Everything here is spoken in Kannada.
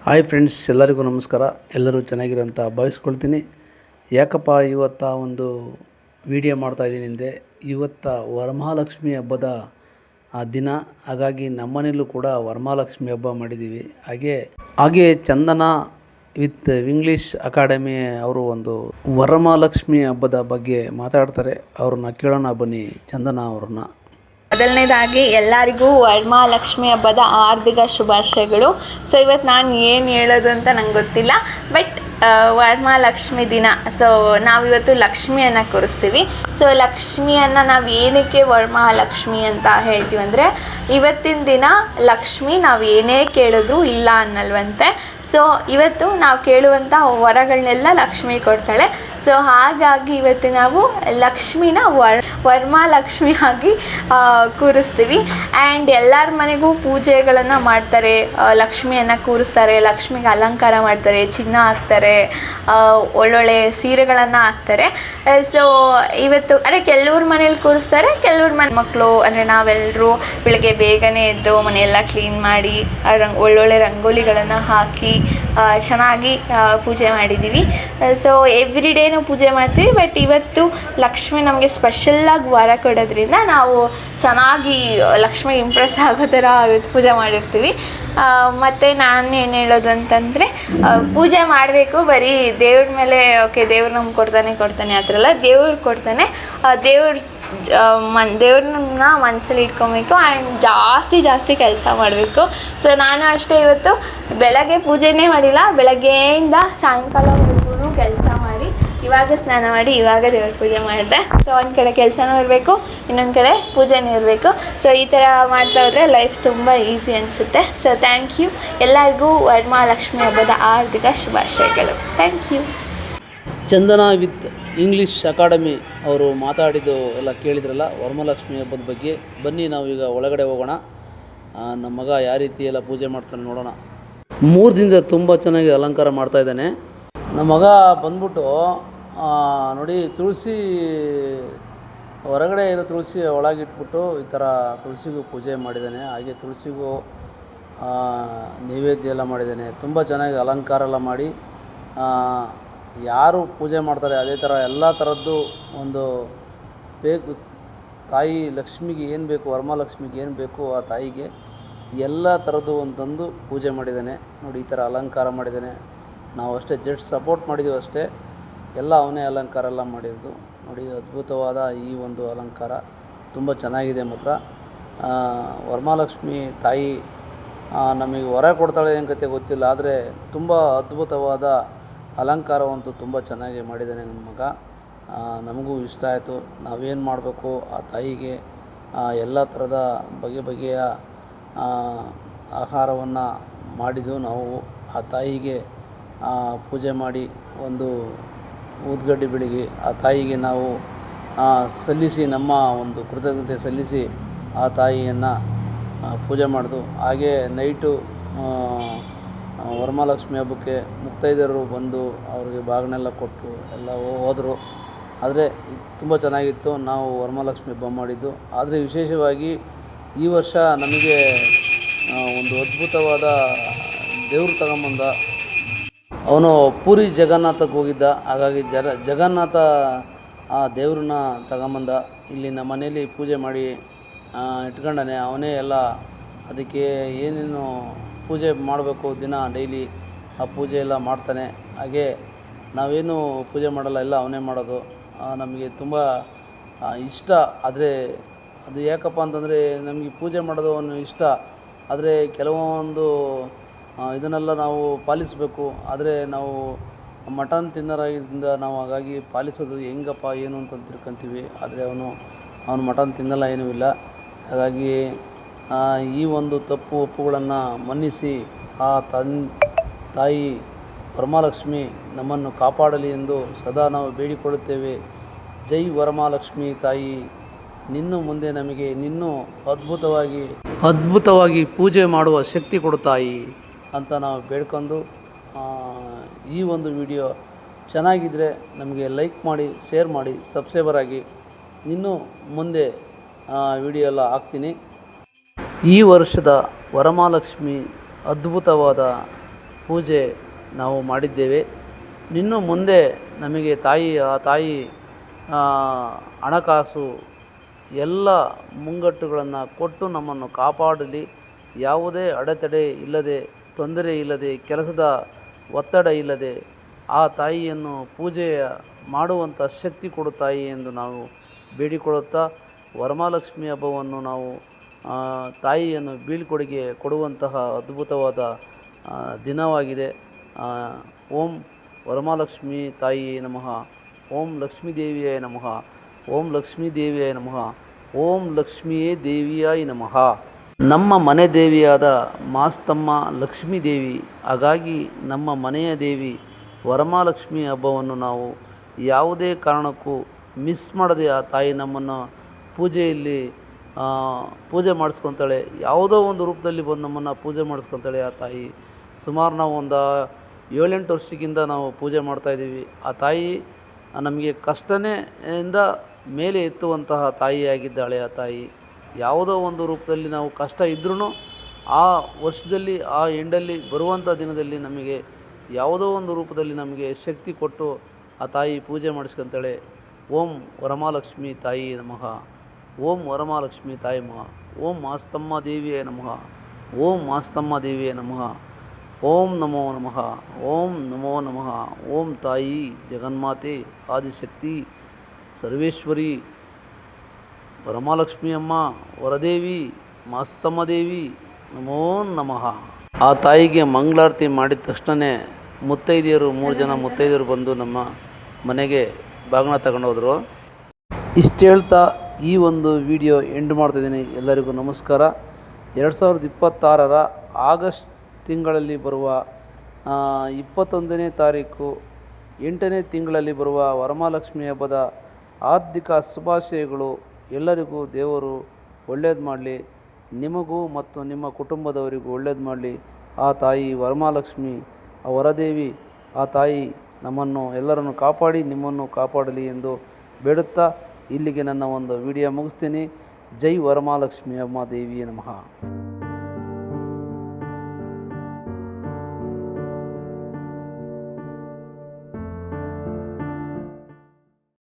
ಹಾಯ್ ಫ್ರೆಂಡ್ಸ್, ಎಲ್ಲರಿಗೂ ನಮಸ್ಕಾರ. ಎಲ್ಲರೂ ಚೆನ್ನಾಗಿರೋಂತ ಭಾವಿಸ್ಕೊಳ್ತೀನಿ. ಯಾಕಪ್ಪ ಇವತ್ತು ಒಂದು ವಿಡಿಯೋ ಮಾಡ್ತಾಯಿದ್ದೀನಿ ಅಂದರೆ, ಇವತ್ತು ವರಮಹಾಲಕ್ಷ್ಮಿ ಹಬ್ಬದ ದಿನ. ಹಾಗಾಗಿ ನಮ್ಮನೇಲೂ ಕೂಡ ವರಮಹಾಲಕ್ಷ್ಮಿ ಹಬ್ಬ ಮಾಡಿದ್ದೀವಿ. ಹಾಗೆ ಚಂದನ ವಿತ್ ಇಂಗ್ಲೀಷ್ ಅಕಾಡೆಮಿ ಅವರು ಒಂದು ವರಮಹಾಲಕ್ಷ್ಮಿ ಹಬ್ಬದ ಬಗ್ಗೆ ಮಾತಾಡ್ತಾರೆ. ಅವ್ರನ್ನ ಕೇಳೋಣ ಬನ್ನಿ, ಚಂದನ ಅವ್ರನ್ನ. ಮೊದಲನೇದಾಗಿ ಎಲ್ಲರಿಗೂ ವರಮಹಾಲಕ್ಷ್ಮಿ ಹಬ್ಬದ ಹಾರ್ದಿಕ ಶುಭಾಶಯಗಳು. ಸೊ ಇವತ್ತು ನಾನು ಏನು ಹೇಳೋದು ಅಂತ ನಂಗೆ ಗೊತ್ತಿಲ್ಲ, ಬಟ್ ವರಮಹಾಲಕ್ಷ್ಮಿ ದಿನ. ಸೊ ನಾವಿವತ್ತು ಲಕ್ಷ್ಮಿಯನ್ನು ಕೂರಿಸ್ತೀವಿ. ಸೊ ಲಕ್ಷ್ಮಿಯನ್ನು ನಾವು ಏನಕ್ಕೆ ವರಮಹಾಲಕ್ಷ್ಮಿ ಅಂತ ಹೇಳ್ತೀವಿ ಅಂದರೆ, ಇವತ್ತಿನ ದಿನ ಲಕ್ಷ್ಮಿ ನಾವು ಏನೇ ಕೇಳಿದ್ರೂ ಇಲ್ಲ ಅನ್ನಲ್ವಂತೆ. ಸೊ ಇವತ್ತು ನಾವು ಕೇಳುವಂಥ ವರಗಳನ್ನೆಲ್ಲ ಲಕ್ಷ್ಮಿ ಕೊಡ್ತಾಳೆ. ಸೊ ಹಾಗಾಗಿ ಇವತ್ತು ನಾವು ಲಕ್ಷ್ಮಿನ ವರಮಹಾಲಕ್ಷ್ಮಿಯಾಗಿ ಕೂರಿಸ್ತೀವಿ. ಆ್ಯಂಡ್ ಎಲ್ಲರ ಮನೆಗೂ ಪೂಜೆಗಳನ್ನು ಮಾಡ್ತಾರೆ, ಲಕ್ಷ್ಮಿಯನ್ನು ಕೂರಿಸ್ತಾರೆ, ಲಕ್ಷ್ಮಿಗೆ ಅಲಂಕಾರ ಮಾಡ್ತಾರೆ, ಚಿನ್ನ ಹಾಕ್ತಾರೆ, ಒಳ್ಳೊಳ್ಳೆ ಸೀರೆಗಳನ್ನು ಹಾಕ್ತಾರೆ. ಸೊ ಇವತ್ತು ಕೆಲವ್ರ ಮನೇಲಿ ಕೂರಿಸ್ತಾರೆ, ಕೆಲವ್ರ ಮಕ್ಕಳು ಅಂದರೆ ನಾವೆಲ್ಲರೂ ಬೆಳಗ್ಗೆ ಬೇಗನೆ ಎದ್ದು ಮನೆಯೆಲ್ಲ ಕ್ಲೀನ್ ಮಾಡಿ ಒಳ್ಳೊಳ್ಳೆ ರಂಗೋಲಿಗಳನ್ನು ಹಾಕಿ ಚೆನ್ನಾಗಿ ಪೂಜೆ ಮಾಡಿದ್ದೀವಿ. ಸೊ ಎವ್ರಿ ಡೇನೂ ಪೂಜೆ ಮಾಡ್ತೀವಿ, ಬಟ್ ಇವತ್ತು ಲಕ್ಷ್ಮಿ ನಮಗೆ ಸ್ಪೆಷಲ್ಲಾಗಿ ವರ ಕೊಡೋದ್ರಿಂದ ನಾವು ಚೆನ್ನಾಗಿ ಲಕ್ಷ್ಮಿ ಇಂಪ್ರೆಸ್ ಆಗೋ ಥರ ಇವತ್ತು ಪೂಜೆ ಮಾಡಿರ್ತೀವಿ. ಮತ್ತು ನಾನು ಏನು ಹೇಳೋದು ಅಂತಂದರೆ, ಪೂಜೆ ಮಾಡಬೇಕು, ಬರೀ ದೇವ್ರ ಮೇಲೆ ಓಕೆ ದೇವ್ರು ನಮ್ಗೆ ಕೊಡ್ತಾನೆ ಆ ಥರ ಎಲ್ಲ. ದೇವ್ರು ಕೊಡ್ತಾನೆ, ದೇವ್ರನ್ನ ಮನಸ್ಸಲ್ಲಿ ಇಟ್ಕೊಬೇಕು. ಆ್ಯಂಡ್ ಜಾಸ್ತಿ ಕೆಲಸ ಮಾಡಬೇಕು. ಸೊ ನಾನು ಅಷ್ಟೇ ಇವತ್ತು ಬೆಳಗ್ಗೆ ಪೂಜೆನೇ ಮಾಡಿಲ್ಲ, ಬೆಳಗ್ಗೆಯಿಂದ ಸಾಯಂಕಾಲವರೆಗೂ ಕೆಲಸ ಮಾಡಿ ಇವಾಗ ಸ್ನಾನ ಮಾಡಿ ಇವಾಗ ದೇವ್ರ ಪೂಜೆ ಮಾಡಿದೆ. ಸೊ ಒಂದು ಕಡೆ ಕೆಲಸನೂ ಇರಬೇಕು, ಇನ್ನೊಂದು ಕಡೆ ಪೂಜೆನೂ ಇರಬೇಕು. ಸೊ ಈ ಥರ ಮಾಡ್ತಾ ಹೋದರೆ ಲೈಫ್ ತುಂಬ ಈಸಿ ಅನಿಸುತ್ತೆ. ಸೊ ಥ್ಯಾಂಕ್ ಯು ಎಲ್ಲರಿಗೂ. ವರಮಹಾಲಕ್ಷ್ಮಿ ಹಬ್ಬದ ಹಾರ್ದಿಕ ಶುಭಾಶಯಗಳು. Thank you. Chandana with English academy ಅವರು ಮಾತಾಡಿದ್ದು ಎಲ್ಲ ಕೇಳಿದ್ರಲ್ಲ ವರಮಹಾಲಕ್ಷ್ಮಿ ಹಬ್ಬದ ಬಗ್ಗೆ. ಬನ್ನಿ ನಾವೀಗ ಒಳಗಡೆ ಹೋಗೋಣ. ನಮ್ಮ ಮಗ ಯಾವ ರೀತಿ ಎಲ್ಲ ಪೂಜೆ ಮಾಡ್ತಾನೆ ನೋಡೋಣ. 3 ದಿನದಿಂದ ತುಂಬ ಚೆನ್ನಾಗಿ ಅಲಂಕಾರ ಮಾಡ್ತಾಯಿದ್ದಾನೆ ನಮ್ಮ ಮಗ. ಬಂದ್ಬಿಟ್ಟು ನೋಡಿ, ತುಳಸಿ ಹೊರಗಡೆ ಇರೋ ತುಳಸಿ ಒಳಗಿಟ್ಬಿಟ್ಟು ಈ ಥರ ತುಳಸಿಗೂ ಪೂಜೆ ಮಾಡಿದ್ದಾನೆ. ಹಾಗೆ ತುಳಸಿಗೂ ನೈವೇದ್ಯ ಎಲ್ಲ ಮಾಡಿದ್ದಾನೆ. ತುಂಬ ಚೆನ್ನಾಗಿ ಅಲಂಕಾರ ಎಲ್ಲ ಮಾಡಿ ಯಾರು ಪೂಜೆ ಮಾಡ್ತಾರೆ ಅದೇ ಥರ ಎಲ್ಲ ಥರದ್ದು ಒಂದು ಬೇಕು. ತಾಯಿ ಲಕ್ಷ್ಮಿಗೆ ಏನು ಬೇಕು, ವರಮಹಾಲಕ್ಷ್ಮಿಗೆ ಏನು ಬೇಕು ಆ ತಾಯಿಗೆ ಎಲ್ಲ ಥರದ್ದು ಒಂದೊಂದು ಪೂಜೆ ಮಾಡಿದ್ದಾನೆ. ನೋಡಿ, ಈ ಥರ ಅಲಂಕಾರ ಮಾಡಿದ್ದಾನೆ. ನಾವು ಅಷ್ಟೇ ಜಸ್ಟ್ ಸಪೋರ್ಟ್ ಮಾಡಿದ್ದೀವಿ ಅಷ್ಟೇ, ಎಲ್ಲ ಅವನೇ ಅಲಂಕಾರ ಎಲ್ಲ ಮಾಡಿರೋದು. ನೋಡಿ, ಅದ್ಭುತವಾದ ಈ ಒಂದು ಅಲಂಕಾರ ತುಂಬ ಚೆನ್ನಾಗಿದೆ. ಮಾತ್ರ ವರಮಹಾಲಕ್ಷ್ಮಿ ತಾಯಿ ನಮಗೆ ವರ ಕೊಡ್ತಾಳೆ ಏನು ಕತೆ ಗೊತ್ತಿಲ್ಲ, ಆದರೆ ತುಂಬ ಅದ್ಭುತವಾದ ಅಲಂಕಾರವಂತೂ ತುಂಬ ಚೆನ್ನಾಗಿ ಮಾಡಿದ್ದಾನೆ ನನ್ನ ಮಗ. ನಮಗೂ ಇಷ್ಟ ಆಯಿತು. ನಾವೇನು ಮಾಡಬೇಕು ಆ ತಾಯಿಗೆ ಎಲ್ಲ ಥರದ ಬಗೆಯ ಆಹಾರವನ್ನು ಮಾಡಿದ್ದು ನಾವು ಆ ತಾಯಿಗೆ ಪೂಜೆ ಮಾಡಿ ಒಂದು ಊದ್ಗಡ್ಡೆ ಬೆಳಗಿ ಆ ತಾಯಿಗೆ ನಾವು ಸಲ್ಲಿಸಿ, ನಮ್ಮ ಒಂದು ಕೃತಜ್ಞತೆ ಸಲ್ಲಿಸಿ ಆ ತಾಯಿಯನ್ನು ಪೂಜೆ ಮಾಡಿದು. ಹಾಗೆ ನೈಟು ವರಮಹಾಲಕ್ಷ್ಮಿ ಹಬ್ಬಕ್ಕೆ ಮುತ್ತೈದೆಯರು ಬಂದು ಅವ್ರಿಗೆ ಬಾಗಿನೆಲ್ಲ ಕೊಟ್ಟು ಎಲ್ಲ ಹೋದರು. ಆದರೆ ತುಂಬ ಚೆನ್ನಾಗಿತ್ತು ನಾವು ವರಮಹಾಲಕ್ಷ್ಮಿ ಹಬ್ಬ ಮಾಡಿದ್ದು. ಆದರೆ ವಿಶೇಷವಾಗಿ ಈ ವರ್ಷ ನಮಗೆ ಒಂದು ಅದ್ಭುತವಾದ ದೇವ್ರು ತಗೊಂಬಂದ. ಅವನು ಪೂರಿ ಜಗನ್ನಾಥಕ್ಕೆ ಹೋಗಿದ್ದ. ಹಾಗಾಗಿ ಜಗನ್ನಾಥ ಆ ದೇವ್ರನ್ನ ತಗೊಂಬಂದ. ಇಲ್ಲಿ ನಮ್ಮ ಮನೇಲಿ ಪೂಜೆ ಮಾಡಿ ಇಟ್ಕೊಂಡಾನೆ. ಅವನೇ ಎಲ್ಲ ಅದಕ್ಕೆ ಏನೇನು ಪೂಜೆ ಮಾಡಬೇಕು ದಿನ ಡೈಲಿ ಆ ಪೂಜೆ ಎಲ್ಲ ಮಾಡ್ತಾನೆ. ಹಾಗೆ ನಾವೇನು ಪೂಜೆ ಮಾಡಲ್ಲ, ಎಲ್ಲ ಅವನೇ ಮಾಡೋದು. ನಮಗೆ ತುಂಬ ಇಷ್ಟ. ಆದರೆ ಅದು ಯಾಕಪ್ಪ ಅಂತಂದರೆ, ನಮಗೆ ಪೂಜೆ ಮಾಡೋದು ಅವನು ಇಷ್ಟ. ಆದರೆ ಕೆಲವೊಂದು ಇದನ್ನೆಲ್ಲ ನಾವು ಪಾಲಿಸಬೇಕು. ಆದರೆ ನಾವು ಮಟನ್ ತಿನ್ನೋರಾಗಿದ್ದರಿಂದ ನಾವು ಹಾಗಾಗಿ ಪಾಲಿಸೋದು ಹೆಂಗಪ್ಪ ಏನು ಅಂತ ತಿಳ್ಕೊತೀವಿ. ಆದರೆ ಅವನು ಮಟನ್ ತಿನ್ನಲ್ಲ, ಏನೂ ಇಲ್ಲ. ಹಾಗಾಗಿ ಈ ಒಂದು ತಪ್ಪು ಒಪ್ಪುಗಳನ್ನು ಮನ್ನಿಸಿ ಆ ತಾಯಿ ವರಮಹಾಲಕ್ಷ್ಮಿ ನಮ್ಮನ್ನು ಕಾಪಾಡಲಿ ಎಂದು ಸದಾ ನಾವು ಬೇಡಿಕೊಳ್ಳುತ್ತೇವೆ. ಜೈ ವರಮಹಾಲಕ್ಷ್ಮಿ ತಾಯಿ, ನಿನ್ನೂ ಮುಂದೆ ನಮಗೆ ಅದ್ಭುತವಾಗಿ ಪೂಜೆ ಮಾಡುವ ಶಕ್ತಿ ಕೊಡು ತಾಯಿ ಅಂತ ನಾವು ಬೇಡ್ಕೊಂಡು, ಈ ಒಂದು ವಿಡಿಯೋ ಚೆನ್ನಾಗಿದ್ದರೆ ನಮಗೆ ಲೈಕ್ ಮಾಡಿ, ಶೇರ್ ಮಾಡಿ, ಸಬ್ಸ್ಕ್ರೈಬರ್ ಆಗಿ. ಇನ್ನೂ ಮುಂದೆ ವಿಡಿಯೋ ಎಲ್ಲ ಹಾಕ್ತೀನಿ. ಈ ವರ್ಷದ ವರಮಹಾಲಕ್ಷ್ಮಿ ಅದ್ಭುತವಾದ ಪೂಜೆ ನಾವು ಮಾಡಿದ್ದೇವೆ. ಇನ್ನು ಮುಂದೆ ನಮಗೆ ಆ ತಾಯಿ ಹಣಕಾಸು ಎಲ್ಲ ಮುಂಗಟ್ಟುಗಳನ್ನು ಕೊಟ್ಟು ನಮ್ಮನ್ನು ಕಾಪಾಡಲಿ. ಯಾವುದೇ ಅಡೆತಡೆ ಇಲ್ಲದೆ, ತೊಂದರೆ ಇಲ್ಲದೆ, ಕೆಲಸದ ಒತ್ತಡ ಇಲ್ಲದೆ ಆ ತಾಯಿಯನ್ನು ಪೂಜೆ ಮಾಡುವಂಥ ಶಕ್ತಿ ಕೊಡು ತಾಯಿ ಎಂದು ನಾವು ಬೇಡಿಕೊಳ್ಳುತ್ತಾ, ವರಮಹಾಲಕ್ಷ್ಮಿ ಹಬ್ಬವನ್ನು ನಾವು ತಾಯಿಯನ್ನು ಬೀಳ್ಕೊಡುಗೆ ಕೊಡುವಂತಹ ಅದ್ಭುತವಾದ ದಿನವಾಗಿದೆ. ಓಂ ವರಮಹಾಲಕ್ಷ್ಮಿ ತಾಯಿಯೇ ನಮಃ. ಓಂ ಲಕ್ಷ್ಮೀ ದೇವಿಯಾಯ ನಮಃ. ಓಂ ಲಕ್ಷ್ಮೀ ದೇವಿಯಾಯ ನಮಃ. ಓಂ ಲಕ್ಷ್ಮಿಯೇ ದೇವಿಯಾಯ ನಮಃ. ನಮ್ಮ ಮನೆ ದೇವಿಯಾದ ಮಾಸ್ತಮ್ಮ ಲಕ್ಷ್ಮೀ ದೇವಿ, ಹಾಗಾಗಿ ನಮ್ಮ ಮನೆಯ ದೇವಿ ವರಮಹಾಲಕ್ಷ್ಮಿ ಹಬ್ಬವನ್ನು ನಾವು ಯಾವುದೇ ಕಾರಣಕ್ಕೂ ಮಿಸ್ ಮಾಡದೆ ಆ ತಾಯಿ ನಮ್ಮನ್ನು ಪೂಜೆಯಲ್ಲಿ ಪೂಜೆ ಮಾಡಿಸ್ಕೊತಾಳೆ. ಯಾವುದೋ ಒಂದು ರೂಪದಲ್ಲಿ ಬಂದು ನಮ್ಮನ್ನು ಪೂಜೆ ಮಾಡಿಸ್ಕೊತಾಳೆ ಆ ತಾಯಿ. ಸುಮಾರು ನಾವು ಒಂದು 7-8 ವರ್ಷಕ್ಕಿಂತ ನಾವು ಪೂಜೆ ಮಾಡ್ತಾಯಿದ್ದೀವಿ. ಆ ತಾಯಿ ನಮಗೆ ಕಷ್ಟನೇ ಇಂದ ಮೇಲೆ ಎತ್ತುವಂತಹ ತಾಯಿಯಾಗಿದ್ದಾಳೆ. ಆ ತಾಯಿ ಯಾವುದೋ ಒಂದು ರೂಪದಲ್ಲಿ ನಾವು ಕಷ್ಟ ಇದ್ರೂ ಆ ವರ್ಷದಲ್ಲಿ, ಆ ಎಂಡಲ್ಲಿ ಬರುವಂಥ ದಿನದಲ್ಲಿ ನಮಗೆ ಯಾವುದೋ ಒಂದು ರೂಪದಲ್ಲಿ ನಮಗೆ ಶಕ್ತಿ ಕೊಟ್ಟು ಆ ತಾಯಿ ಪೂಜೆ ಮಾಡಿಸ್ಕೊತಾಳೆ. ಓಂ ವರಮಹಾಲಕ್ಷ್ಮಿ ತಾಯಿ ನಮಃ. ಓಂ ವರಮಹಾಲಕ್ಷ್ಮಿ ತಾಯಿ ನಮಃ. ಓಂ ಮಾಸ್ತಮ್ಮ ದೇವಿಯೇ ನಮಃ. ಓಂ ಮಾಸ್ತಮ್ಮ ದೇವಿಯೇ ನಮಃ. ಓಂ ನಮೋ ನಮಃ. ಓಂ ನಮೋ ನಮಃ. ಓಂ ತಾಯಿ ಜಗನ್ಮಾತೆ ಆದಿಶಕ್ತಿ ಸರ್ವೇಶ್ವರಿ ವರಮಹಾಲಕ್ಷ್ಮಿ ಅಮ್ಮ ವರದೇವಿ ಮಾಸ್ತಮ್ಮ ದೇವಿ ನಮೋ ನಮಃ. ಆ ತಾಯಿಗೆ ಮಂಗಳಾರತಿ ಮಾಡಿದ ತಕ್ಷಣ ಮುತ್ತೈದೆಯರು 3 ಜನ ಮುತ್ತೈದೆಯರು ಬಂದು ನಮ್ಮ ಮನೆಗೆ ಬಾಗಿನ ತಗೊಂಡೋದ್ರು. ಇಷ್ಟು ಹೇಳ್ತಾ ಈ ಒಂದು ವಿಡಿಯೋ ಎಂಡ್ ಮಾಡ್ತಾಯಿದ್ದೀನಿ. ಎಲ್ಲರಿಗೂ ನಮಸ್ಕಾರ. 2026 ಆಗಸ್ಟ್ ತಿಂಗಳಲ್ಲಿ ಬರುವ 21ನೇ ತಾರೀಕು 8ನೇ ತಿಂಗಳಲ್ಲಿ ಬರುವ ವರಮಹಾಲಕ್ಷ್ಮಿ ಹಬ್ಬದ ಹಾರ್ದಿಕ ಶುಭಾಶಯಗಳು. ಎಲ್ಲರಿಗೂ ದೇವರು ಒಳ್ಳೇದು ಮಾಡಲಿ. ನಿಮಗೂ ಮತ್ತು ನಿಮ್ಮ ಕುಟುಂಬದವರಿಗೂ ಒಳ್ಳೇದು ಮಾಡಲಿ. ಆ ತಾಯಿ ವರಮಹಾಲಕ್ಷ್ಮಿ, ಆ ವರದೇವಿ, ಆ ತಾಯಿ ನಮ್ಮನ್ನು ಎಲ್ಲರನ್ನು ಕಾಪಾಡಿ ನಿಮ್ಮನ್ನು ಕಾಪಾಡಲಿ ಎಂದು ಬೇಡುತ್ತಾ ಇಲ್ಲಿಗೆ ನನ್ನ ಒಂದು ವಿಡಿಯೋ ಮುಗಿಸ್ತೀನಿ. ಜೈ ವರಮಹಾಲಕ್ಷ್ಮಿ ಅಮ್ಮ ದೇವಿಯೇ ನಮಃ.